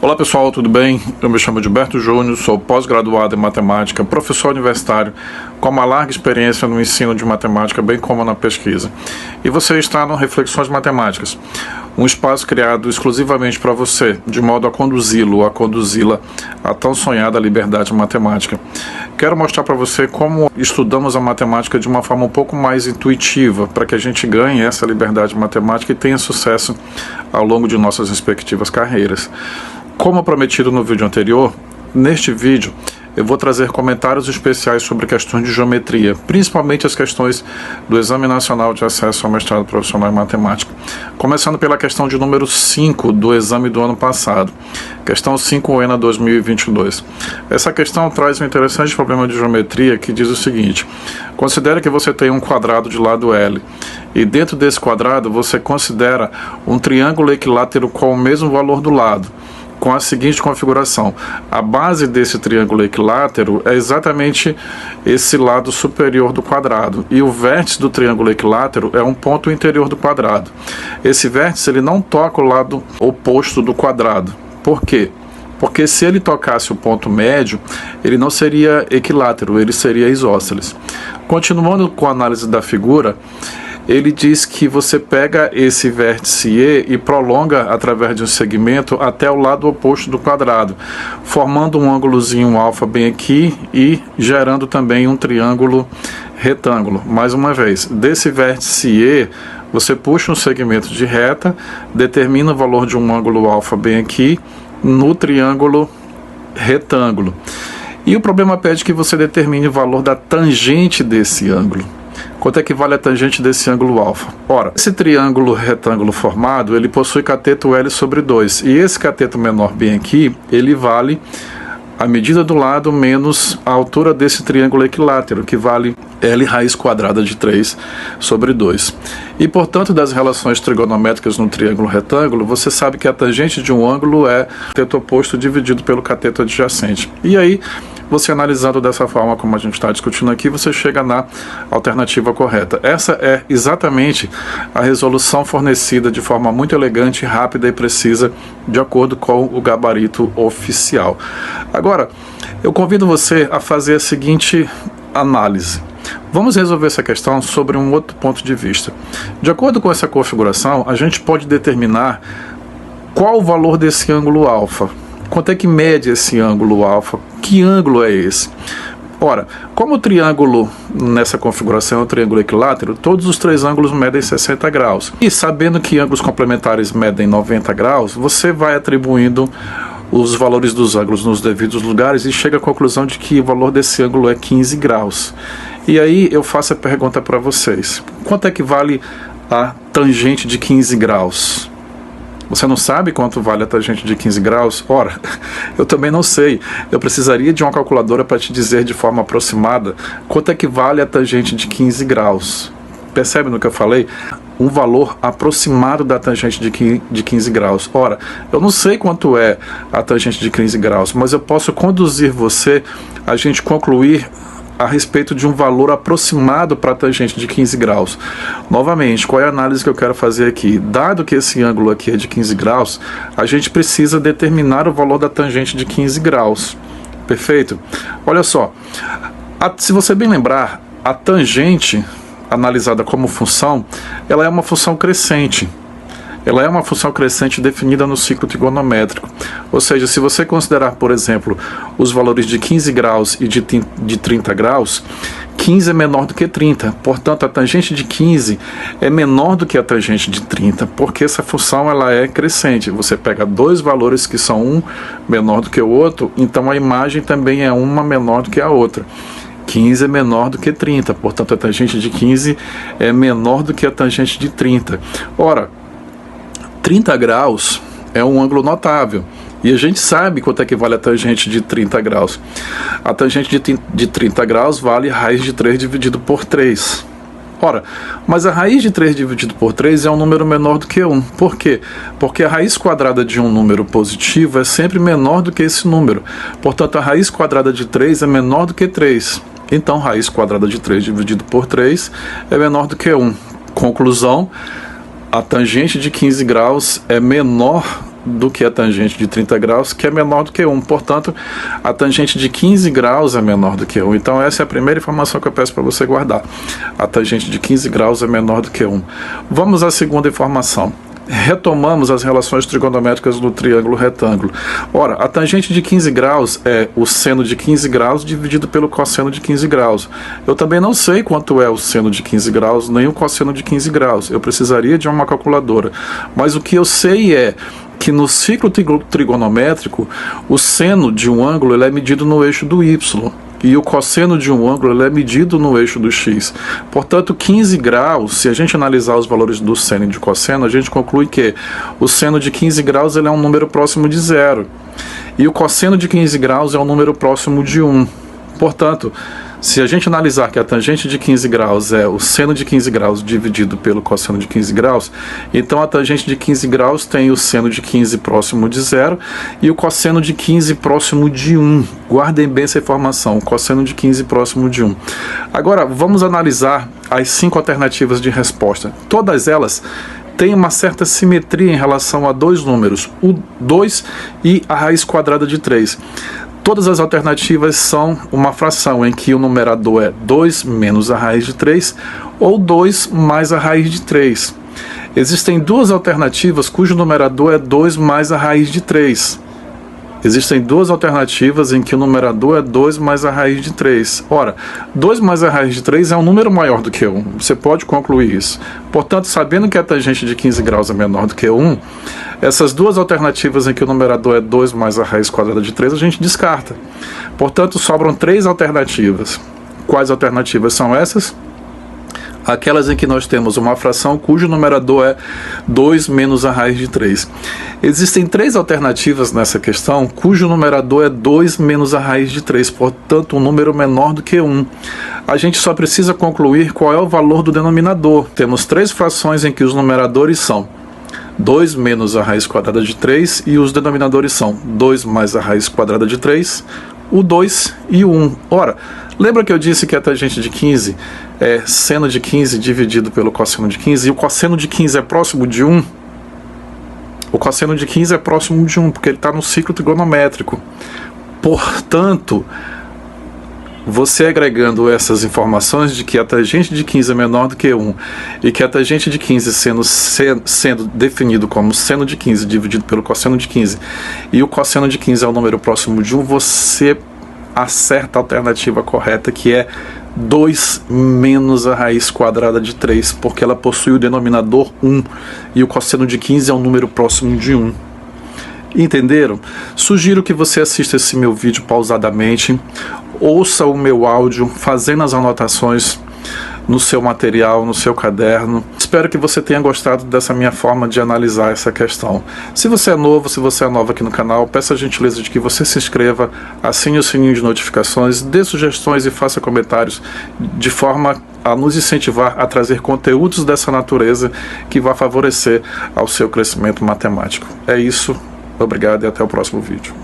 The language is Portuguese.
Olá pessoal, tudo bem? Eu me chamo Gilberto Júnior, sou pós-graduado em matemática, professor universitário com uma larga experiência no ensino de matemática, bem como na pesquisa. E você está no Reflexões Matemáticas, um espaço criado exclusivamente para você, de modo a conduzi-lo, a conduzi-la à tão sonhada liberdade matemática. Quero mostrar para você como estudamos a matemática de uma forma um pouco mais intuitiva, para que a gente ganhe essa liberdade matemática e tenha sucesso ao longo de nossas respectivas carreiras. Como prometido no vídeo anterior, neste vídeo eu vou trazer comentários especiais sobre questões de geometria, principalmente as questões do Exame Nacional de Acesso ao Mestrado Profissional em Matemática. Começando pela questão de número 5 do exame do ano passado, questão 5ENA 2022. Essa questão traz um interessante problema de geometria que diz o seguinte: considere que você tem um quadrado de lado L, e dentro desse quadrado você considera um triângulo equilátero com o mesmo valor do lado, com a seguinte configuração: a base desse triângulo equilátero é exatamente esse lado superior do quadrado, e o vértice do triângulo equilátero é um ponto interior do quadrado. Esse vértice ele não toca o lado oposto do quadrado. Por quê? Porque se ele tocasse o ponto médio, ele não seria equilátero, ele seria isósceles. Continuando com a análise da figura, ele diz que você pega esse vértice E e prolonga através de um segmento até o lado oposto do quadrado, formando um ângulozinho alfa bem aqui e gerando também um triângulo retângulo. Mais uma vez, desse vértice E, você puxa um segmento de reta, determina o valor de um ângulo alfa bem aqui no triângulo retângulo. E o problema pede que você determine o valor da tangente desse ângulo. Quanto é que vale a tangente desse ângulo alfa? Ora, esse triângulo retângulo formado, ele possui cateto L sobre 2. E esse cateto menor bem aqui, ele vale a medida do lado menos a altura desse triângulo equilátero, que vale L raiz quadrada de 3 sobre 2. E, portanto, das relações trigonométricas no triângulo retângulo, você sabe que a tangente de um ângulo é o cateto oposto dividido pelo cateto adjacente. E aí, você analisando dessa forma como a gente está discutindo aqui, você chega na alternativa correta. Essa é exatamente a resolução fornecida de forma muito elegante, rápida e precisa, de acordo com o gabarito oficial. Agora, eu convido você a fazer a seguinte análise. Vamos resolver essa questão sobre um outro ponto de vista. De acordo com essa configuração, a gente pode determinar qual o valor desse ângulo alfa. Quanto é que mede esse ângulo alfa? Que ângulo é esse? Ora, como o triângulo nessa configuração é um triângulo equilátero, todos os três ângulos medem 60 graus. E sabendo que ângulos complementares medem 90 graus, você vai atribuindo os valores dos ângulos nos devidos lugares e chega à conclusão de que o valor desse ângulo é 15 graus. E aí eu faço a pergunta para vocês: quanto é que vale a tangente de 15 graus? Você não sabe quanto vale a tangente de 15 graus? Ora, eu também não sei. Eu precisaria de uma calculadora para te dizer de forma aproximada quanto é que vale a tangente de 15 graus. Percebe no que eu falei? Um valor aproximado da tangente de 15 graus. Ora, eu não sei quanto é a tangente de 15 graus, mas eu posso conduzir você a gente concluir a respeito de um valor aproximado para a tangente de 15 graus. Novamente, qual é a análise que eu quero fazer aqui? Dado que esse ângulo aqui é de 15 graus, a gente precisa determinar o valor da tangente de 15 graus. Perfeito? Olha só, se você bem lembrar, a tangente analisada como função, ela é uma função crescente. Ela é uma função crescente definida no ciclo trigonométrico. Ou seja, se você considerar, por exemplo, os valores de 15 graus e de 30 graus, 15 é menor do que 30. Portanto, a tangente de 15 é menor do que a tangente de 30, porque essa função ela é crescente. Você pega dois valores que são um menor do que o outro, então a imagem também é uma menor do que a outra. 15 é menor do que 30, portanto a tangente de 15 é menor do que a tangente de 30. Ora, 30 graus é um ângulo notável, e a gente sabe quanto é que vale a tangente de 30 graus. A tangente de 30 graus vale raiz de 3 dividido por 3. Ora, mas a raiz de 3 dividido por 3 é um número menor do que 1. Por quê? Porque a raiz quadrada de um número positivo é sempre menor do que esse número. Portanto, a raiz quadrada de 3 é menor do que 3. Então, raiz quadrada de 3 dividido por 3 é menor do que 1. Conclusão: a tangente de 15 graus é menor do que a tangente de 30 graus, que é menor do que 1. Portanto, a tangente de 15 graus é menor do que 1. Então, essa é a primeira informação que eu peço para você guardar. A tangente de 15 graus é menor do que 1. Vamos à segunda informação. Retomamos as relações trigonométricas do triângulo retângulo. Ora, a tangente de 15 graus é o seno de 15 graus dividido pelo cosseno de 15 graus. Eu também não sei quanto é o seno de 15 graus, nem o cosseno de 15 graus. Eu precisaria de uma calculadora. Mas o que eu sei é que no ciclo trigonométrico, o seno de um ângulo ele é medido no eixo do y. E o cosseno de um ângulo ele é medido no eixo do x. Portanto, 15 graus, se a gente analisar os valores do seno e de cosseno, a gente conclui que o seno de 15 graus ele é um número próximo de 0. E o cosseno de 15 graus é um número próximo de 1. Portanto, se a gente analisar que a tangente de 15 graus é o seno de 15 graus dividido pelo cosseno de 15 graus, então a tangente de 15 graus tem o seno de 15 próximo de 0 e o cosseno de 15 próximo de 1. Guardem bem essa informação, o cosseno de 15 próximo de 1. Agora, vamos analisar as 5 alternativas de resposta. Todas elas têm uma certa simetria em relação a dois números, o 2 e a raiz quadrada de 3. Todas as alternativas são uma fração em que o numerador é 2 menos a raiz de 3 ou 2 mais a raiz de 3. Existem duas alternativas cujo numerador é 2 mais a raiz de 3. Existem duas alternativas em que o numerador é 2 mais a raiz de 3. Ora, 2 mais a raiz de 3 é um número maior do que 1. Você pode concluir isso. Portanto, sabendo que a tangente de 15 graus é menor do que 1, essas duas alternativas em que o numerador é 2 mais a raiz quadrada de 3, a gente descarta. Portanto, sobram 3 alternativas. Quais alternativas são essas? Aquelas em que nós temos uma fração cujo numerador é 2 menos a raiz de 3. Existem 3 alternativas nessa questão cujo numerador é 2 menos a raiz de 3, portanto um número menor do que 1. A gente só precisa concluir qual é o valor do denominador. Temos 3 frações em que os numeradores são 2 menos a raiz quadrada de 3 e os denominadores são 2 mais a raiz quadrada de 3, o 2 e o 1. Ora, lembra que eu disse que a tangente de 15 é seno de 15 dividido pelo cosseno de 15 e o cosseno de 15 é próximo de 1? O cosseno de 15 é próximo de 1 porque ele está no ciclo trigonométrico. Portanto, você agregando essas informações de que a tangente de 15 é menor do que 1 e que a tangente de 15 sendo definido como seno de 15 dividido pelo cosseno de 15 e o cosseno de 15 é o número próximo de 1, você acerta a alternativa correta, que é 2 menos a raiz quadrada de 3, porque ela possui o denominador 1 e o cosseno de 15 é um número próximo de 1. Entenderam? Sugiro que você assista esse meu vídeo pausadamente, ouça o meu áudio, fazendo as anotações no seu material, no seu caderno. Espero que você tenha gostado dessa minha forma de analisar essa questão. Se você é novo, se você é nova aqui no canal, peço a gentileza de que você se inscreva, assine o sininho de notificações, dê sugestões e faça comentários de forma a nos incentivar a trazer conteúdos dessa natureza que vá favorecer ao seu crescimento matemático. É isso, obrigado e até o próximo vídeo.